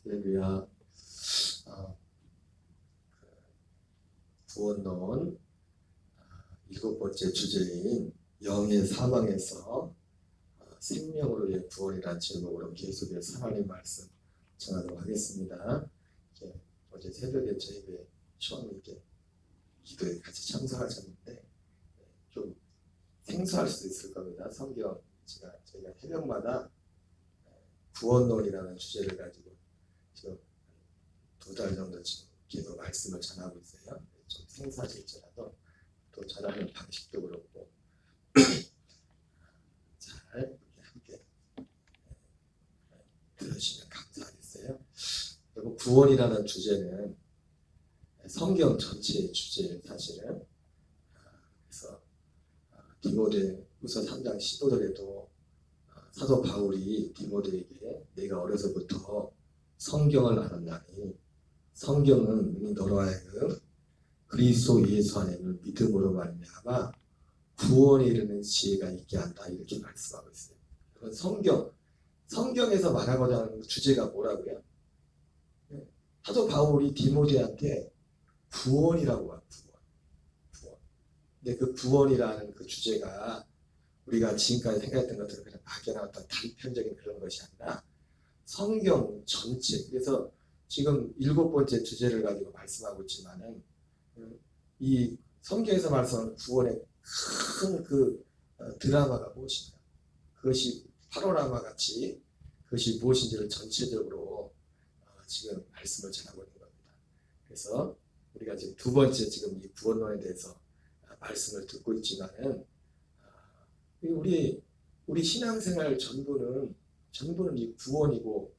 할렐루야. 구원론 일곱 번째 주제인 영의 사망에서 생명으로의 구원이라는 제목으로 계속해서 하나님 말씀 전하도록 하겠습니다. 어제 새벽에 저희가 처음 이렇게 기도에 같이 참석하셨는데 좀 생소할 수도 있을 겁니다. 성경 저희가 새벽마다 구원론이라는 주제를 가지고 지금 2달 정도 지금 기도 말씀을 전하고 있어요. 좀 생소하실지라도 또 전하는 방식도 그렇고 잘 함께 들으시면 감사하겠어요. 그리고 구원이라는 주제는 성경 전체의 주제예요, 사실은. 그래서 디모데후서 3장 15절에도 사도 바울이 디모데에게 내가 어려서부터 성경을 알았나니 성경은 능히 너로 하여금 그리스도 예수 안에는 믿음으로 말미암아 구원에 이르는 지혜가 있게 한다, 이렇게 말씀하고 있어요. 그럼 성경에서 말하고자 하는 주제가 뭐라고요? 사도 바울이 디모데한테 구원이라고 해요. 구원. 근데 그 구원이라는 그 주제가 우리가 지금까지 생각했던 것처럼 그냥 막연한 어떤 단편적인 그런 것이 아니라 성경 전체, 그래서 지금 7번째 주제를 가지고 말씀하고 있지만은 이 성경에서 말씀하는 구원의 큰 그 드라마가 무엇인가, 그것이 파노라마 같이 그것이 무엇인지를 전체적으로 지금 말씀을 전하고 있는 겁니다. 그래서 우리가 지금 2번째 지금 이 구원론에 대해서 말씀을 듣고 있지만은 우리 신앙생활 전부는 이 구원이고,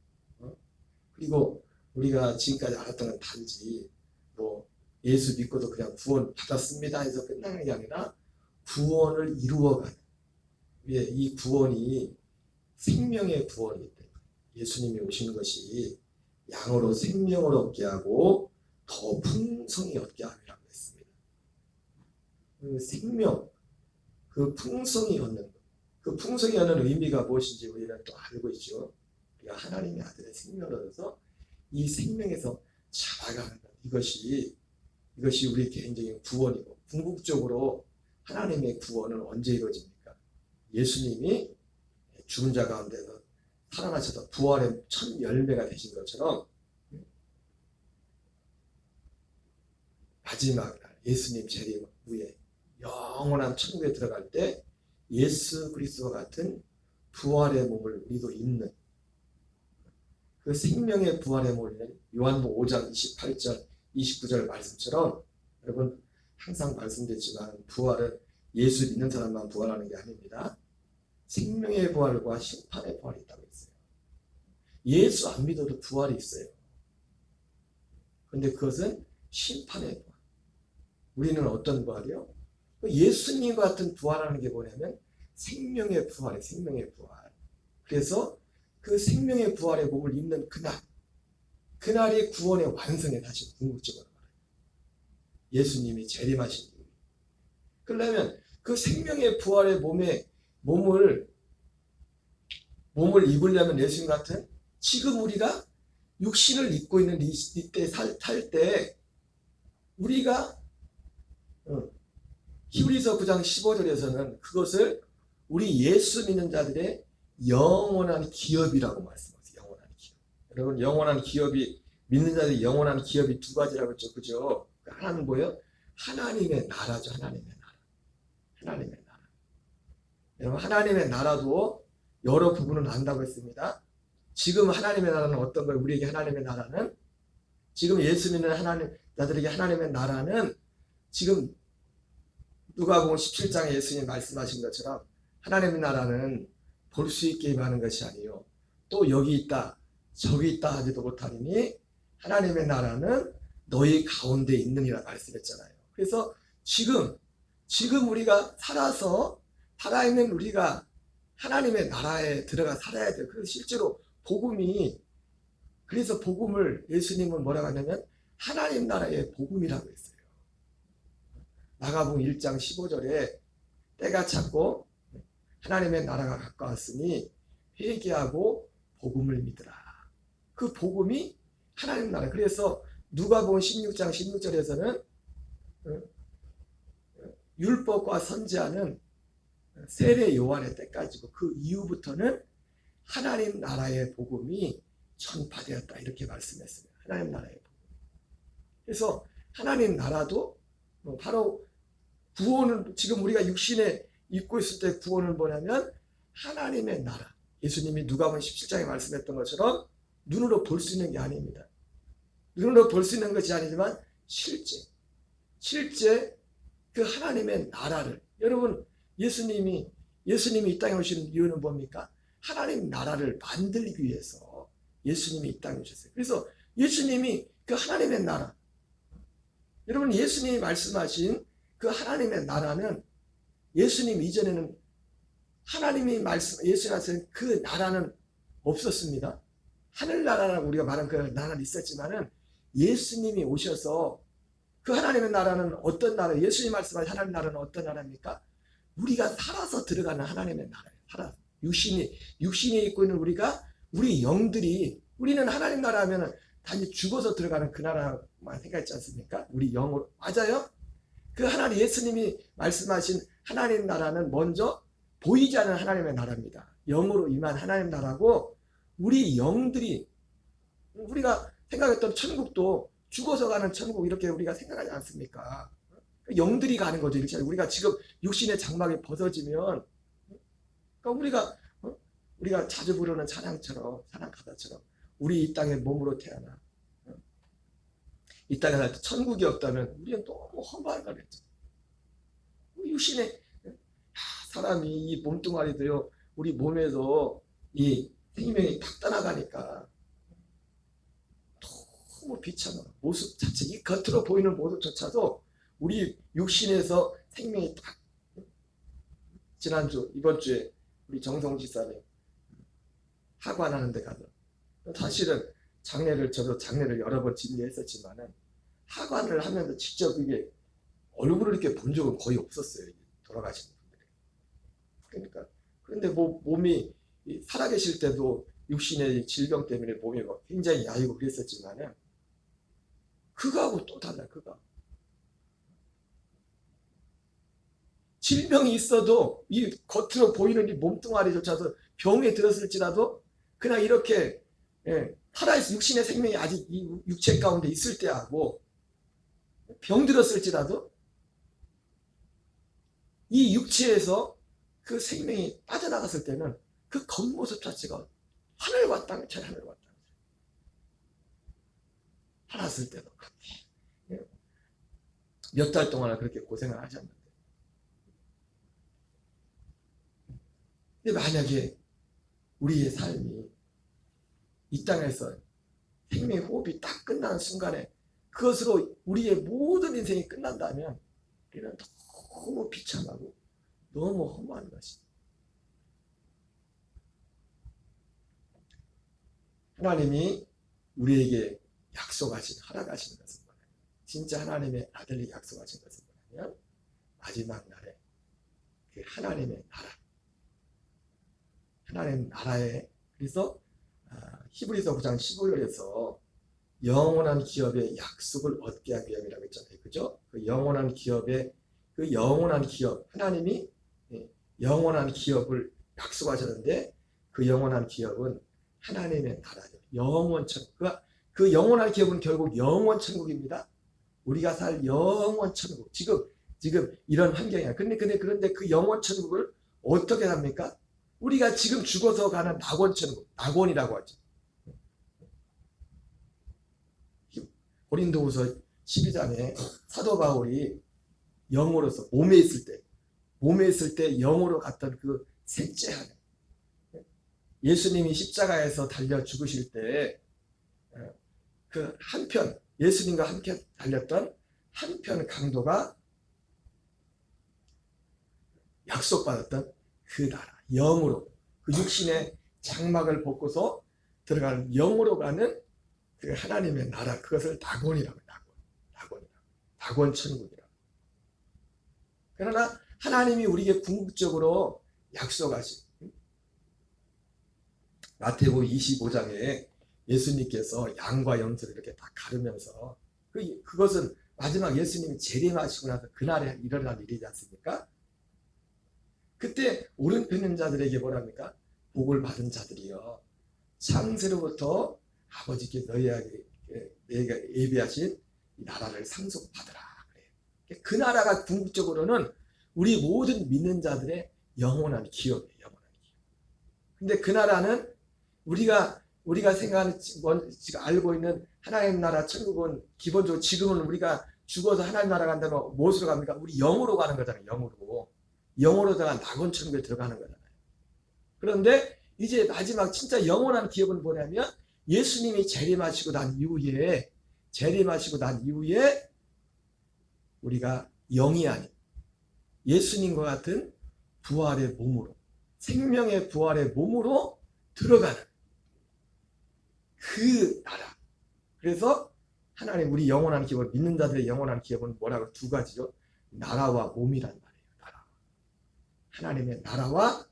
그리고 우리가 지금까지 알았던 건 단지 뭐 예수 믿고도 그냥 구원 받았습니다 해서 끝나는 게 아니라 구원을 이루어가는, 이 구원이 생명의 구원이기 때문에 예수님이 오시는 것이 양으로 생명을 얻게 하고 더 풍성히 얻게 하리라고 했습니다. 그 생명, 그 풍성히 얻는 것, 그 풍성히 얻는 의미가 무엇인지 우리는 또 알고 있죠. 우리가 하나님의 아들의 생명을 얻어서 이 생명에서 자라가는 것, 이것이 우리 개인적인 구원이고, 궁극적으로 하나님의 구원은 언제 이루어집니까? 예수님이 죽은 자 가운데서 살아나셔서 부활의 첫 열매가 되신 것처럼 마지막 날 예수님 재림 후에 영원한 천국에 들어갈 때 예수 그리스도와 같은 부활의 몸을 우리도 입는, 그 생명의 부활의 몸을 요한복음 5장 28절 29절 말씀처럼, 여러분 항상 말씀드렸지만 부활은 예수 믿는 사람만 부활하는 게 아닙니다. 생명의 부활과 심판의 부활이 있다고 했어요. 예수 안 믿어도 부활이 있어요. 그런데 그것은 심판의 부활. 우리는 어떤 부활이요? 예수님과 같은 부활하는 게 뭐냐면 생명의 부활이에요. 생명의 부활. 그래서 그 생명의 부활의 몸을 입는 그날이 구원의 완성에 다시 궁극적으로 말해요. 예수님이 재림하신 일. 그러려면 그 생명의 부활의 몸을 입으려면 예수님 같은, 지금 우리가 육신을 입고 있는 이때 살 때 우리가 히브리서 9장 15절에서는 그것을 우리 예수 믿는 자들의 영원한 기업이라고 말씀하세요. 영원한 기업. 여러분, 영원한 기업이, 믿는 자들의 영원한 기업이 두 가지라고 했죠. 그죠? 하나는 뭐예요? 하나님의 나라죠. 하나님의 나라. 여러분, 하나님의 나라도 여러 부분을 안다고 했습니다. 지금 하나님의 나라는 어떤 걸, 우리에게 하나님의 나라는, 지금 예수 믿는 자들에게 하나님의 나라는, 지금 누가복음 17장에 예수님 말씀하신 것처럼 하나님의 나라는 볼 수 있게 임하는 것이 아니요 또 여기 있다 저기 있다 하지도 못하니 하나님의 나라는 너희 가운데 있느니라 말씀했잖아요. 그래서 지금 우리가 살아있는 우리가 하나님의 나라에 들어가 살아야 돼요. 그래서 실제로 그래서 복음을 예수님은 뭐라고 하냐면 하나님 나라의 복음이라고 했어요. 마가복음 1장 15절에 때가 찼고 하나님의 나라가 가까웠으니 회개하고 복음을 믿으라. 그 복음이 하나님 나라. 그래서 누가복음 16장 16절에서는 율법과 선지자는 세례 요한의 때까지고 그 이후부터는 하나님 나라의 복음이 전파되었다 이렇게 말씀했습니다. 하나님 나라의 복음. 그래서 하나님 나라도 바로 구원은 지금 우리가 육신에 입고 있을 때 구원은 뭐냐면 하나님의 나라. 예수님이 누가복음 17장에 말씀했던 것처럼 눈으로 볼 수 있는 게 아닙니다. 눈으로 볼 수 있는 것이 아니지만 실제 그 하나님의 나라를 여러분 예수님이 이 땅에 오신 이유는 뭡니까? 하나님 나라를 만들기 위해서 예수님이 이 땅에 오셨어요. 그래서 예수님이 그 하나님의 나라 여러분 예수님이 말씀하신 그 하나님의 나라는 예수님 이전에는 예수님 하신 그 나라는 없었습니다. 하늘나라라고 우리가 말한 그 나라는 있었지만은 예수님이 오셔서 그 하나님의 나라는 어떤 나라? 예수님 말씀하신 하나님 나라는 어떤 나라입니까? 우리가 살아서 들어가는 하나님의 나라예요. 육신이 있고 있는 우리 영들이 우리는 하나님 나라 하면은 단지 죽어서 들어가는 그 나라만 생각했지 않습니까? 우리 영으로 맞아요? 그 하나님 예수님이 말씀하신 하나님 나라는 먼저 보이지 않는 하나님의 나라입니다. 영으로 임한 하나님 나라고 우리 영들이 우리가 생각했던 천국도 죽어서 가는 천국 이렇게 우리가 생각하지 않습니까? 영들이 가는 거죠. 이렇게 우리가 지금 육신의 장막이 벗어지면 그러니까 우리가 자주 부르는 찬양 가사처럼 우리 이 땅에 몸으로 태어나 이 땅에 살 때 천국이 없다면 우리는 너무 허무하다 그랬죠. 육신에 사람이 이 몸뚱아리도요 우리 몸에서 이 생명이 딱 떠나가니까 너무 비참한 모습 자체 이 겉으로 보이는 모습조차도 우리 육신에서 생명이 딱 이번 주에 우리 정성 지사님 하관하는 데 가서 사실은 저도 장례를 여러 번 진료했었지만은 하관을 하면서 직접 이게 얼굴을 이렇게 본 적은 거의 없었어요. 돌아가신 분들이. 그런데 몸이 살아계실 때도 육신의 질병 때문에 몸이 굉장히 야이고 그랬었지만은 그거하고 또 달라요. 그거. 질병이 있어도 이 겉으로 보이는 이 몸뚱아리조차도 병에 들었을지라도 그냥 이렇게 살아있어 육신의 생명이 아직 이 육체 가운데 있을 때하고 병 들었을지라도 이 육체에서 그 생명이 빠져나갔을 때는 그 겉모습 자체가 하늘과 땅 차이 하늘과 땅 살았을 때도 그렇게 몇 달 동안 그렇게 고생을 하셨는데 근데 만약에 우리의 삶이 이 땅에서 생명의 호흡이 딱 끝나는 순간에 그것으로 우리의 모든 인생이 끝난다면 우리는 너무 비참하고 너무 허무한 것입니다. 하나님이 우리에게 허락하시는 것은 뭐냐면 진짜 하나님의 아들이 약속하신 것은 뭐냐면 마지막 날에 그 하나님의 나라에 그래서 히브리서 9장 15절에서 영원한 기업의 약속을 얻게 하기 위함이라고 했잖아요. 그죠? 그 영원한 기업 하나님이 영원한 기업을 약속하셨는데 그 영원한 기업은 하나님의 나라죠. 영원천국. 그 영원한 기업은 결국 영원천국입니다. 우리가 살 영원천국. 지금 이런 환경이야. 그런데 그 영원천국을 어떻게 합니까? 우리가 지금 죽어서 가는 낙원천국. 낙원이라고 하죠. 고린도후서 12장에 사도 바울이 영으로서 몸에 있을 때 영으로 갔던 그 셋째 하늘. 예수님이 십자가에서 달려 죽으실 때 그 한편 예수님과 함께 달렸던 한편 강도가 약속받았던 그 나라 영으로 그 육신의 장막을 벗고서 들어가는 영으로 가는 그 하나님의 나라 그것을 낙원이라고 낙원천국이라고. 그러나 하나님이 우리에게 궁극적으로 약속하신 마태복음 25장에 예수님께서 양과 염소를 이렇게 다 가르면서 그것은 마지막 예수님이 재림하시고 나서 그날에 일어날 일이지 않습니까? 그때 오른편인 자들에게 뭐랍니까? 복을 받은 자들이여 창세로부터 아버지께 너희에게 예비하신 나라를 상속받으라. 그래. 그 나라가 궁극적으로는 우리 모든 믿는 자들의 영원한 기업이에요. 영원한 기업. 근데 그 나라는 우리가 생각하는 지금 알고 있는 하나님 나라 천국은 기본적으로 지금은 우리가 죽어서 하나님 나라 간다면 무엇으로 갑니까? 우리 영으로 가는 거잖아요. 영으로다가 낙원 천국에 들어가는 거잖아요. 그런데 이제 마지막 진짜 영원한 기업은 뭐냐면 예수님이 재림하시고 난 이후에 우리가 영이 아닌 예수님과 같은 부활의 몸으로 생명의 부활의 몸으로 들어가는 그 나라. 그래서 하나님 우리 영원한 기업 믿는 자들의 영원한 기업은 뭐라고 두 가지죠. 나라와 몸이란 말이에요. 나라. 하나님의 나라와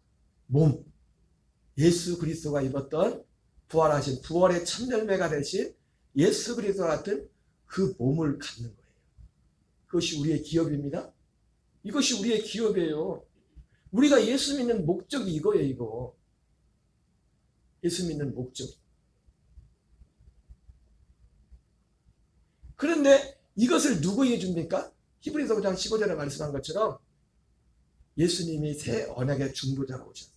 몸. 예수 그리스도가 입었던 부활하신 부활의 첫 열매가 되신 예수 그리스도 같은 그 몸을 갖는 거예요. 그것이 우리의 기업입니다. 이것이 우리의 기업이에요. 우리가 예수 믿는 목적이 이거예요. 이거. 예수 믿는 목적. 그런데 이것을 누구에게 줍니까? 히브리서 5장 15절에 말씀한 것처럼 예수님이 새 언약의 중보자로 오셨어요.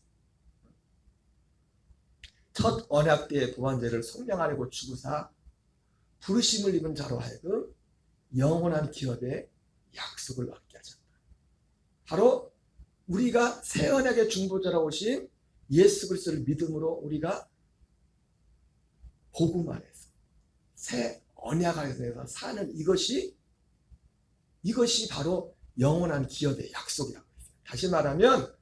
첫 언약 때의 보완제를 속량하려고 주구사 부르심을 입은 자로 하여금 영원한 기업의 약속을 얻게 하셨다. 바로 우리가 새 언약의 중보자로 오신 예수 그리스도를 믿음으로 우리가 복음 안에서 새 언약 안에서 사는 이것이 바로 영원한 기업의 약속이라고 했어요. 다시 말하면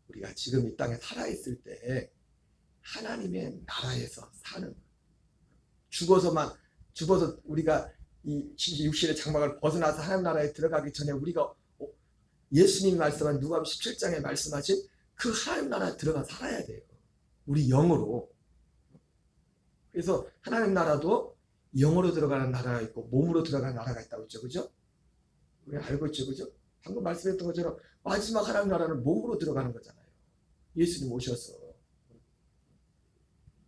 우리가 지금 이 땅에 살아있을 때 하나님의 나라에서 사는 죽어서 우리가 이 육신의 장막을 벗어나서 하나님 나라에 들어가기 전에 우리가 예수님이 말씀한 누가복음 17장에 말씀하신 그 하나님 나라에 들어가 살아야 돼요. 우리 영으로. 그래서 하나님 나라도 영으로 들어가는 나라가 있고 몸으로 들어가는 나라가 있다고 했죠. 그죠? 우리 알고 있죠. 그죠? 방금 말씀했던 것처럼 마지막 하나님 나라는 몸으로 들어가는 거잖아요. 예수님 오셔서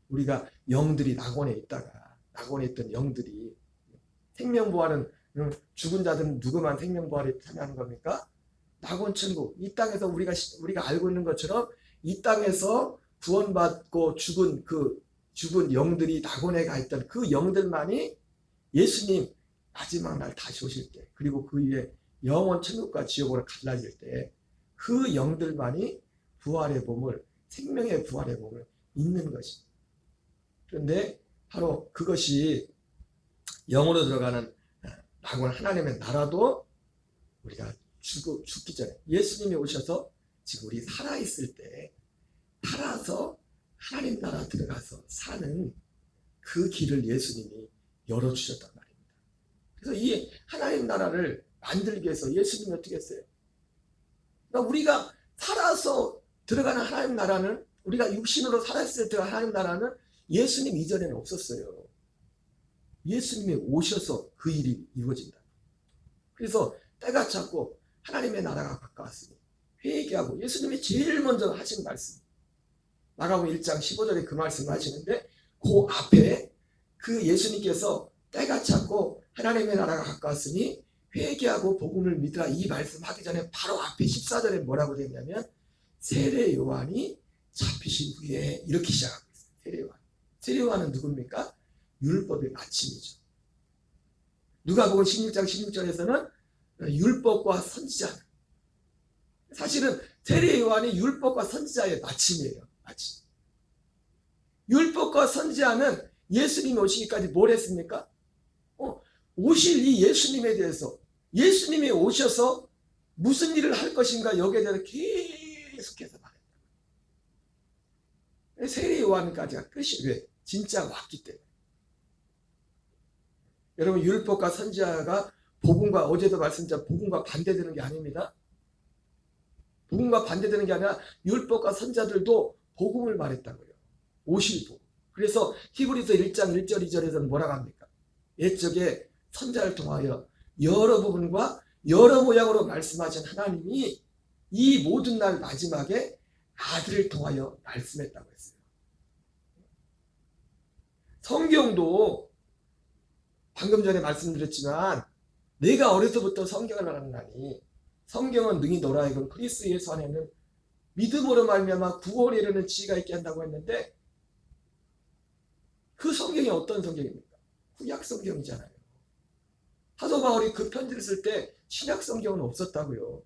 우리가 영들이 낙원에 있던 영들이 생명부활은 죽은 자들은 누구만 생명부활에 참여하는 겁니까? 낙원 천국. 이 땅에서 우리가 알고 있는 것처럼 이 땅에서 구원받고 죽은 영들이 낙원에 가 있던 그 영들만이 예수님 마지막 날 다시 오실 때 그리고 그 위에 영원 천국과 지옥으로 갈라질 때 그 영들만이 부활의 몸을 생명의 부활의 몸을 잇는 것입니다. 그런데 바로 그것이 영으로 들어가는 낙원 하나님의 나라도 우리가 죽기 전에 예수님이 오셔서 지금 우리 살아있을 때 살아서 하나님 나라 들어가서 사는 그 길을 예수님이 열어주셨단 말입니다. 그래서 이 하나님 나라를 만들기 위해서 예수님이 어떻게 했어요? 그러니까 우리가 살아서 들어가는 하나님 나라는 우리가 육신으로 살았을 때 들어가는 하나님 나라는 예수님 이전에는 없었어요. 예수님이 오셔서 그 일이 이루어진다. 그래서 때가 찼고 하나님의 나라가 가까웠으니 회개하고 예수님이 제일 먼저 하신 말씀 마가복음 1장 15절에 그 말씀을 하시는데 그 앞에 그 예수님께서 때가 찼고 하나님의 나라가 가까웠으니 회개하고 복음을 믿으라 이 말씀하기 전에 바로 앞에 14절에 뭐라고 되어 있냐면 세례 요한이 잡히신 후에 이렇게 시작하고 있어요. 세례 요한. 세례 요한은 누굽니까? 율법의 마침이죠. 누가복음 16장 16절에서는 율법과 선지자. 사실은 세례 요한이 율법과 선지자의 마침이에요. 마침. 율법과 선지자는 예수님이 오시기까지 뭘 했습니까? 오실 이 예수님에 대해서 예수님이 오셔서 무슨 일을 할 것인가 여기에 대해서 계속해서 말했다. 세례 요한까지가 끝이 왜? 진짜 왔기 때문에. 여러분 율법과 선지자가 복음과 어제도 말씀드린 복음과 반대되는 게 아닙니다. 복음과 반대되는 게 아니라 율법과 선지자들도 복음을 말했다고요. 오실 복음. 그래서 히브리서 1장 1절 2절에서는 뭐라고 합니까? 옛적에 선자를 통하여 여러 부분과 여러 모양으로 말씀하신 하나님이 이 모든 날 마지막에 아들을 통하여 말씀했다고 했어요. 성경도 방금 전에 말씀드렸지만 내가 어려서부터 성경을 알았나니 성경은 능히 너로 하여금 그리스도 예수 안에는 믿음으로 말미암아 구원에 이르는 지혜가 있게 한다고 했는데 그 성경이 어떤 성경입니까? 구약 성경이잖아요. 사도 바울이 그 편지를 쓸 때 신약 성경은 없었다고요.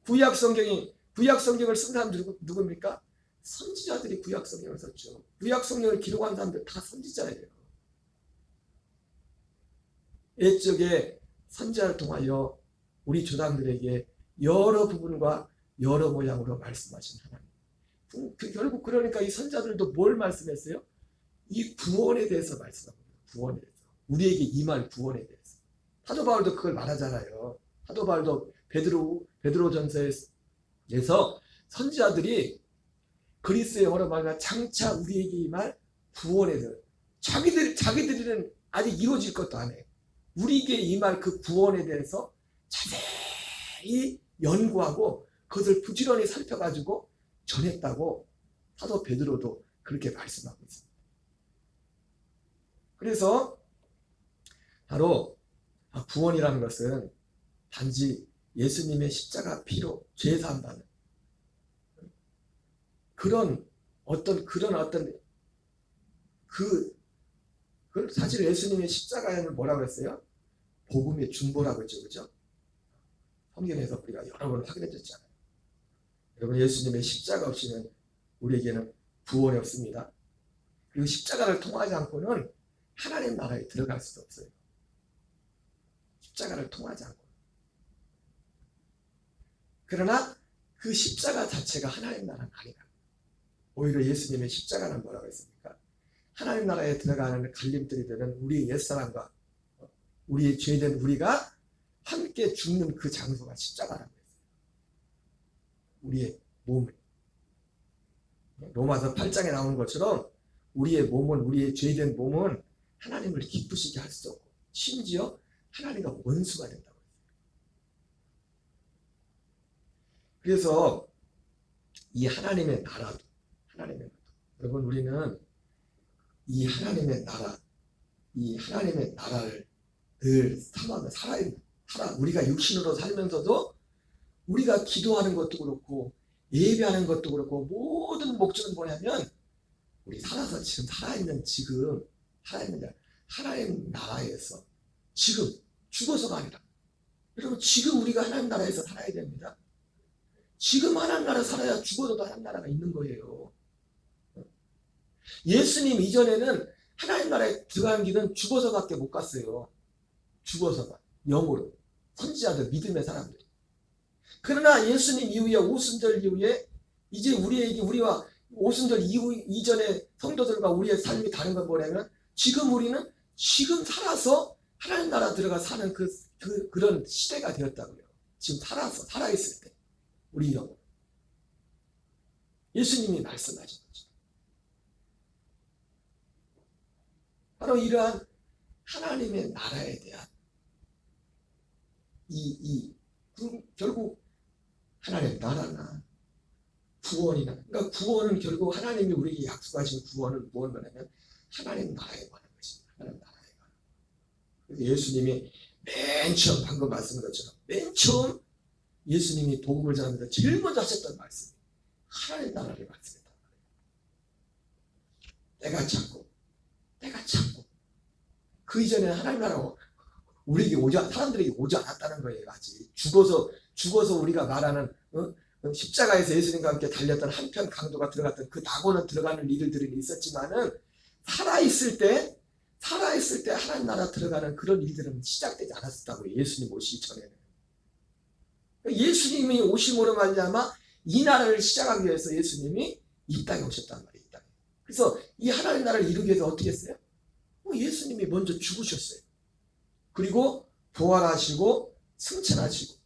구약 성경을 쓴 사람 누굽니까? 선지자들이 구약 성경을 썼죠. 구약 성경을 기록한 사람들 다 선지자예요. 옛적에 선지자를 통하여 우리 조상들에게 여러 부분과 여러 모양으로 말씀하신 하나님. 결국 그러니까 이 선지자들도 뭘 말씀했어요? 이 구원에 대해서 말씀합니다. 구원에 대해서. 우리에게 임할 구원에 대해서. 사도 바울도 그걸 말하잖아요. 사도 바울도 베드로전서에서 선지자들이 그리스도의 영어로 말하면 장차 우리에게 임할 구원에 대해서 자기들은 아직 이루어질 것도 안 해요. 우리에게 임할 그 구원에 대해서 자세히 연구하고 그것을 부지런히 살펴가지고 전했다고 사도 베드로도 그렇게 말씀하고 있습니다. 그래서 바로 구원이라는 것은 단지 예수님의 십자가 피로 죄 사함받는 그런 어떤 사실 예수님의 십자가에는 뭐라고 했어요? 복음의 중보라고 했죠, 그죠? 성경에서 우리가 여러 번 확인해줬잖아요. 여러분, 예수님의 십자가 없이는 우리에게는 구원이 없습니다. 그리고 십자가를 통하지 않고는 하나님 나라에 들어갈 수도 없어요. 십자가를 통하지 않고. 그러나 그 십자가 자체가 하나님 나라는 아니다. 오히려 예수님의 십자가는 뭐라고 했습니까? 하나님 나라에 들어가는 갈림들이 되는 우리의 옛사람과 우리의 죄된 우리가 함께 죽는 그 장소가 십자가라고 했어요. 우리의 몸을. 로마서 8장에 나오는 것처럼 우리의 몸은, 우리의 죄된 몸은 하나님을 기쁘시게 할 수 없고 심지어 하나님과 원수가 된다고 했어요. 그래서 이 하나님의 나라도 여러분, 우리는 이 하나님의 나라를 늘 삼아서 우리가 육신으로 살면서도 우리가 기도하는 것도 그렇고 예배하는 것도 그렇고 모든 목적은 뭐냐면 우리 살아서 지금 살아있는 하나님 나라에서 지금 죽어서가 아니라 여러분, 지금 우리가 하나님 나라에서 살아야 됩니다. 지금 하나님 나라 살아야 죽어서도 하나님 나라가 있는 거예요. 예수님 이전에는 하나님 나라에 들어가는 길은 죽어서밖에 못 갔어요. 죽어서가 영으로 선지자들, 믿음의 사람들이. 그러나 예수님 이후에 오순절 이후에 이제 우리와 오순절 이전의 성도들과 우리의 삶이 다른 건 뭐냐면 지금 우리는 지금 살아서 하나님 나라 들어가 사는 그런 시대가 되었다고요. 지금 살아있을 때 우리 영으로 예수님이 말씀하신 거죠. 바로 이러한 하나님의 나라에 대한 결국 하나님의 나라나 구원이나, 그러니까 구원은 결국 하나님이 우리에게 약속하신 구원은 뭐냐면 하나님 나라에 관한 것입니다. 하나님 나라에 관한. 그래서 예수님이 맨 처음 방금 말씀한 것처럼 맨 처음 예수님이 복음을 전하면서 제일 먼저 하셨던 말씀이 하나님 나라를 말씀했단 말이에요. 내가 찾고 그 이전에 하나님 나라가 사람들에게 오지 않았다는 거예요. 아직 죽어서 우리가 말하는 십자가에서 예수님과 함께 달렸던 한편 강도가 들어갔던 그 낙원은 들어가는 일들이 있었지만은 살아있을 때 하나님 나라 들어가는 그런 일들은 시작되지 않았었다고요. 예수님 오시기 전에는. 예수님이 오심으로 말미암아 이 나라를 시작하기 위해서 예수님이 이 땅에 오셨단 말이에요. 이 땅에. 그래서 이 하나님 나라를 이루기 위해서 어떻게 했어요? 예수님이 먼저 죽으셨어요. 그리고 부활하시고 승천하시고,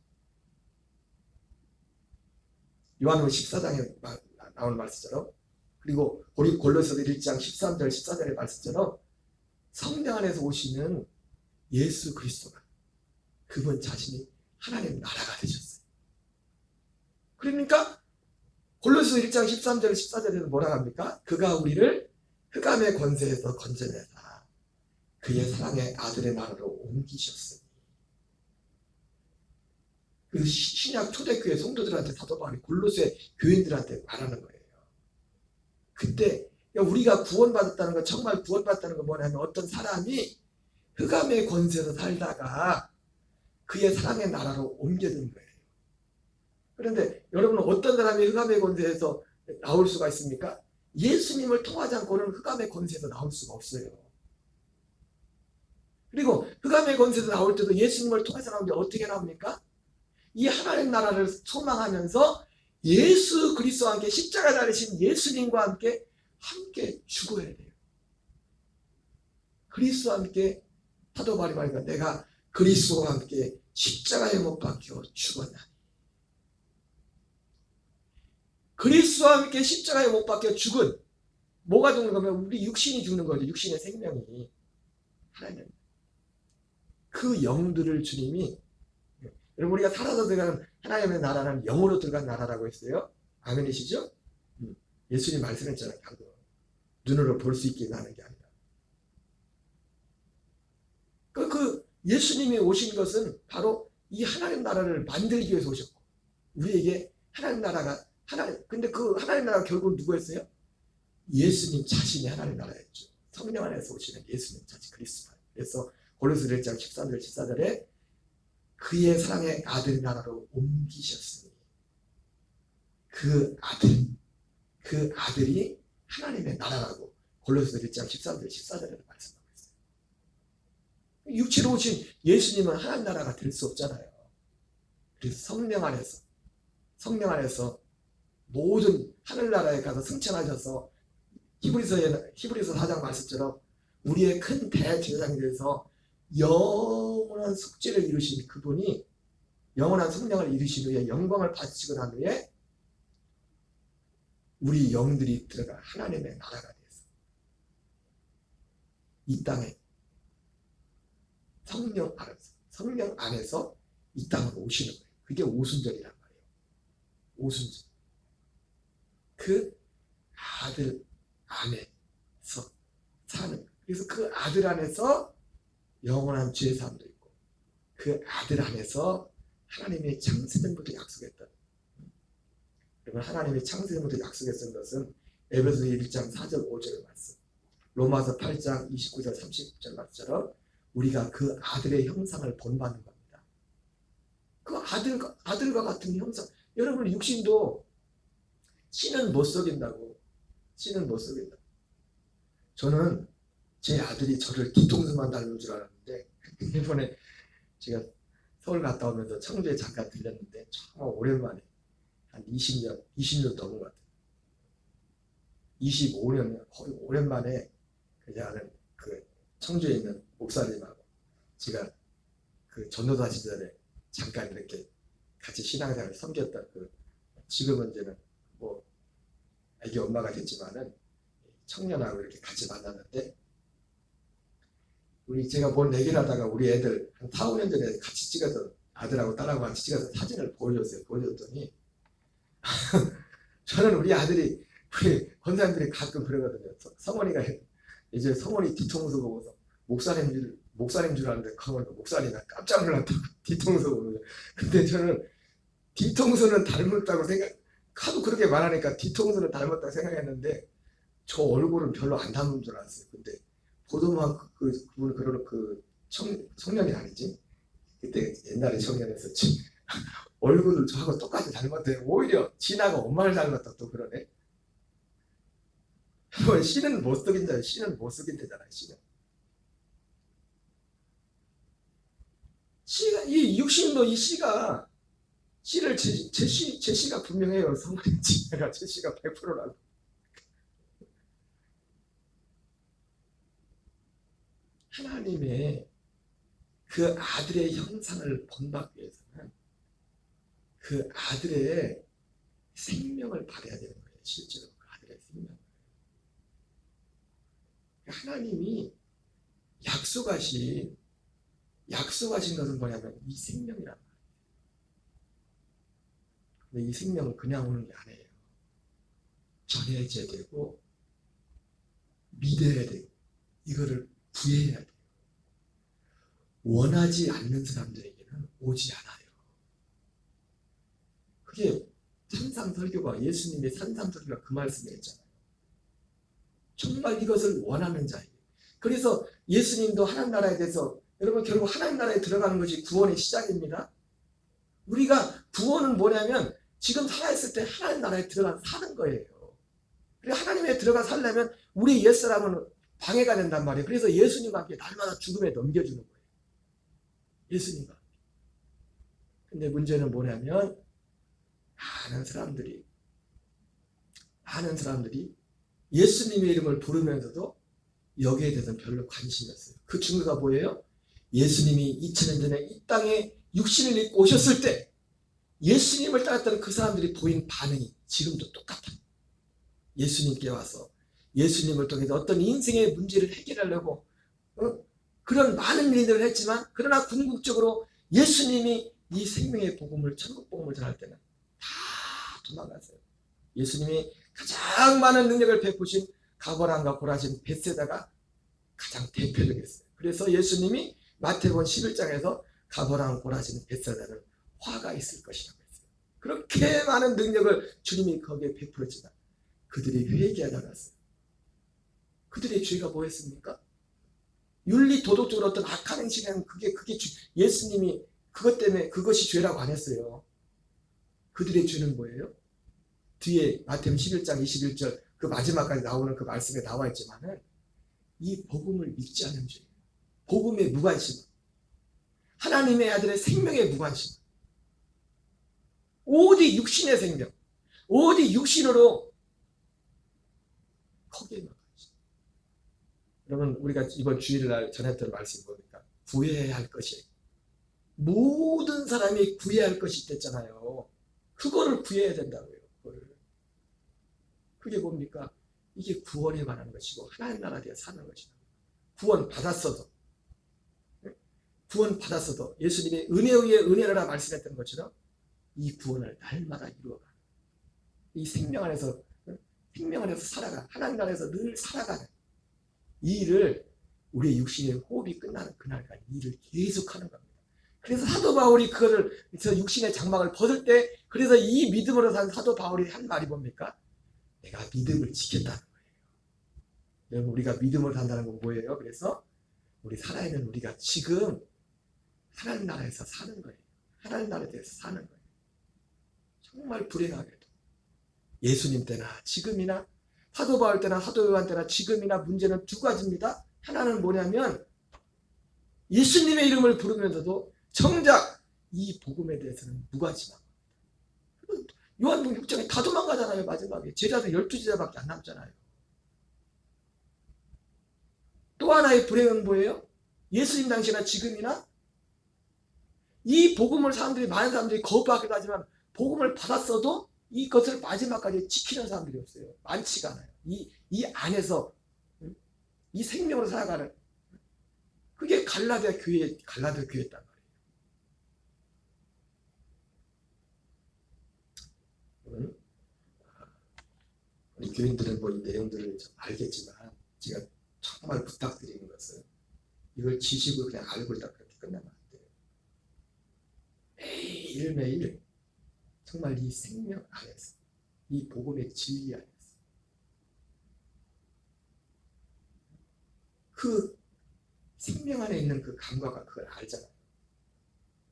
요한복음 14장에 나오는 말씀처럼 그리고 우리 골로새서 1장 13절 14절의 말씀처럼 성령 안에서 오시는 예수 그리스도가 그분 자신이 하나님의 나라가 되셨어요. 그러니까 골로새서 1장 13절 14절에서 뭐라 합니까? 그가 우리를 흑암의 권세에서 건져내사 그의 사랑의 아들의 나라로 옮기셨으니. 그 신약 초대교회 성도들한테 사도 바울이 골로새 교인들한테 말하는 거예요. 그때 우리가 구원받았다는 거, 정말 구원받았다는 건 뭐냐면 어떤 사람이 흑암의 권세에서 살다가 그의 사랑의 나라로 옮겨진 거예요. 그런데 여러분은 어떤 사람이 흑암의 권세에서 나올 수가 있습니까? 예수님을 통하지 않고는 흑암의 권세에서 나올 수가 없어요. 그리고 흑암의 권세에서 나올 때도 예수님을 통해서 나오는데 어떻게 나옵니까? 이 하나님 나라를 소망하면서 예수 그리스도와 함께 십자가 달리신 예수님과 함께 죽어야 돼요. 그리스도와 함께 사도 바울이 말하니까 내가 그리스도와 함께 십자가에 못 박혀 죽었나니. 그리스도와 함께 십자가에 못 박혀 죽은, 뭐가 죽는 거면 우리 육신이 죽는 거죠. 육신의 생명이. 하나님 그 영들을 주님이, 여러분 우리가 살아서 들어가는 하나님의 나라는 영으로 들어간 나라라고 했어요. 아멘이시죠? 예수님 말씀했잖아요. 방금 눈으로 볼 수 있게 하는 게 아니라. 그 예수님이 오신 것은 바로 이 하나님 나라를 만들기 위해서 오셨고, 우리에게 하나님 나라가 근데 그 하나님 나라가 결국 누구였어요? 예수님 자신이 하나님 나라였죠. 성령 안에서 오시는 예수님 자신 그리스도. 그래서 골로새 1장 13절 14절에 그의 사랑의 아들 나라로 옮기셨으니, 그 아들이 하나님의 나라라고 골로새 1장 13절 14절에 말씀하고 있어요. 육체로 오신 예수님은 하나님 나라가 될 수 없잖아요. 그래서 성령 안에서 모든 하늘나라에 가서 승천하셔서 히브리서 4장 말씀처럼 우리의 큰 대제사장이 되어서 영원한 속죄를 이루신 그분이 영원한 성령을 이루신 후에 영광을 받으시고 난 후에 우리 영들이 들어가 하나님의 나라가 돼서 이 땅에 성령 안에서 이 땅으로 오시는 거예요. 그게 오순절이란 말이에요. 오순절. 그 아들 안에서 사는 거예요. 그래서 그 아들 안에서 영원한 죄 사함도 있고, 그 아들 안에서 하나님의 창세전부터 약속했던, 그러면 하나님의 창세전부터 약속했던 것은 에베소 1장 4절 5절의 말씀, 로마서 8장 29절 30절 말씀처럼 우리가 그 아들의 형상을 본받는 겁니다. 그 아들과 같은 형상. 여러분 육신도 씨는 못 속인다고. 씨는 못 속인다. 저는 제 아들이 저를 뒤통수만 닮은 줄 알았는데, 이번에 제가 서울 갔다 오면서 청주에 잠깐 들렸는데 정말 오랜만에 한 20년 넘은 것 같아요. 25년 거의 오랜만에 그냥 그 청주에 있는 목사님하고 제가 그 전도사 시절에 잠깐 이렇게 같이 신앙생활을 섬겼던, 그 지금은 이제는 뭐 아기 엄마가 됐지만은 청년하고 이렇게 같이 만났는데, 제가 뭔 얘기를 하다가 우리 애들 한 4, 5년 전에 같이 찍어서, 아들하고 딸하고 같이 찍어서 사진을 보여줬어요. 보여줬더니 저는 우리 권사님들이 가끔 그러거든요. 성원이가 이제 성원이 뒤통수 보고서 목사님 줄 알았는데 목사님이 깜짝 놀랐다고 뒤통수 보고. 근데 저는 뒤통수는 닮았다고 하도 그렇게 말하니까 뒤통수는 닮았다고 생각했는데 저 얼굴은 별로 안 닮은 줄 알았어요. 근데 보도만 그분 그러는 청년이 아니지. 그때 옛날에 청년이었었지. 얼굴을 저하고 똑같이 닮았대요. 오히려 진아가 엄마를 닮았다 또 그러네. 씨는 못 속인다. 씨는 못 속인대잖아요. 씨가 이 육신도 이 씨가 씨를 제 씨가 분명해요. 성령의 지혜가 제 씨가 100%라고. 하나님의 그 아들의 형상을 본받기 위해서는 그 아들의 생명을 받아야 되는 거예요. 실제로 그 아들의 생명. 하나님이 약속하신 것은 뭐냐면 이 생명이란 말이에요. 근데 이 생명은 그냥 오는 게 아니에요. 전해져야 되고 믿어야 되고 이거를 구해야 돼요. 원하지 않는 사람들에게는 오지 않아요. 그게 산상설교가, 예수님의 산상설교가 그 말씀이었잖아요. 정말 이것을 원하는 자에게. 그래서 예수님도 하나님 나라에 대해서, 여러분 결국 하나님 나라에 들어가는 것이 구원의 시작입니다. 우리가 구원은 뭐냐면 지금 살아있을 때 하나님 나라에 들어가 사는 거예요. 그리고 하나님에 들어가 살려면 우리 옛사람은 방해가 된단 말이에요. 그래서 예수님과 함께 날마다 죽음에 넘겨주는 거예요. 예수님과 함께. 근데 문제는 뭐냐면 많은 사람들이 예수님의 이름을 부르면서도 여기에 대해서는 별로 관심이 없어요. 그 증거가 뭐예요? 예수님이 2000년 전에 이 땅에 육신을 입고 오셨을 때 예수님을 따랐던 그 사람들이 보인 반응이 지금도 똑같아요. 예수님께 와서 예수님을 통해서 어떤 인생의 문제를 해결하려고 그런 많은 일들을 했지만, 그러나 궁극적으로 예수님이 이 생명의 복음을, 천국 복음을 전할 때는 다 도망갔어요. 예수님이 가장 많은 능력을 베푸신 가버랑과 고라신 벳세다가 가장 대표적이었어요. 그래서 예수님이 마태복음 11장에서 가버랑 고라신 벳세다는 화가 있을 것이라고 했어요. 그렇게 많은 능력을 주님이 거기에 베풀었지만 그들이 회개하지 않았어요. 그들의 죄가 뭐였습니까? 윤리 도덕적으로 어떤 악한 행실은 그게 예수님이 그것 때문에 그것이 죄라고 안 했어요. 그들의 죄는 뭐예요? 뒤에 마태복음 11장 21절 그 마지막까지 나오는 그 말씀에 나와 있지만은 이 복음을 믿지 않은 죄예요. 복음의 무관심, 하나님의 아들의 생명의 무관심, 오직 육신의 생명, 오직 육신으로 거기에만 관심. 여러분 우리가 이번 주일날 전했던 말씀이 뭡니까? 구해야 할 것이, 모든 사람이 구해야 할 것이 있댔잖아요. 그거를 구해야 된다고요. 그게 뭡니까? 이게 구원에 관한 것이고 하나님 나라에 사는 것이다. 구원 받았어도 예수님의 은혜 위에 은혜라 말씀했던 것처럼 이 구원을 날마다 이루어가는, 이 생명 안에서 살아가, 하나님 나라에서 늘 살아가는 이 일을, 우리의 육신의 호흡이 끝나는 그날까지 이 일을 계속하는 겁니다. 그래서 사도 바울이 그거를, 육신의 장막을 벗을 때, 그래서 이 믿음으로 산 사도 바울이 한 말이 뭡니까? 내가 믿음을 지켰다는 거예요. 여러분 우리가 믿음으로 산다는 건 뭐예요? 그래서 우리 살아있는 우리가 지금 하나님 나라에서 사는 거예요. 하나님 나라에 대해서 사는 거예요. 정말 불행하게도 예수님 때나 지금이나 사도 바울 때나 사도 요한 때나 지금이나 문제는 두 가지입니다. 하나는 뭐냐면 예수님의 이름을 부르면서도 정작 이 복음에 대해서는 무관심합니다. 요한복음 6장에 다 도망가잖아요. 마지막에 제자들 12제자밖에 안 남잖아요. 또 하나의 불행은 뭐예요? 예수님 당시나 지금이나 이 복음을 많은 사람들이 거부하기도 하지만 복음을 받았어도 이것을 마지막까지 지키는 사람들이 없어요. 많지가 않아요. 이 안에서 이 생명으로 살아가는, 그게 갈라디아 교회였단 말이에요. 우리 교인들은 뭐 이 내용들을 좀 알겠지만 제가 정말 부탁드리는 것은 이걸 지식으로 그냥 알고 있다 그렇게 끝나면 안 돼요. 매일매일 정말 이 생명 안에서, 이 복음의 진리 안에서 그 생명 안에 있는 그 감과가 그걸 알잖아요.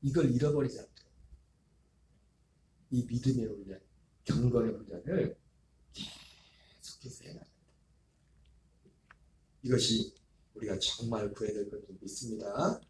이걸 잃어버리지 않도록 이 믿음의 훈련, 경건의 훈련을 계속해서 해나간다. 이것이 우리가 정말 구해야 될 것을 믿습니다.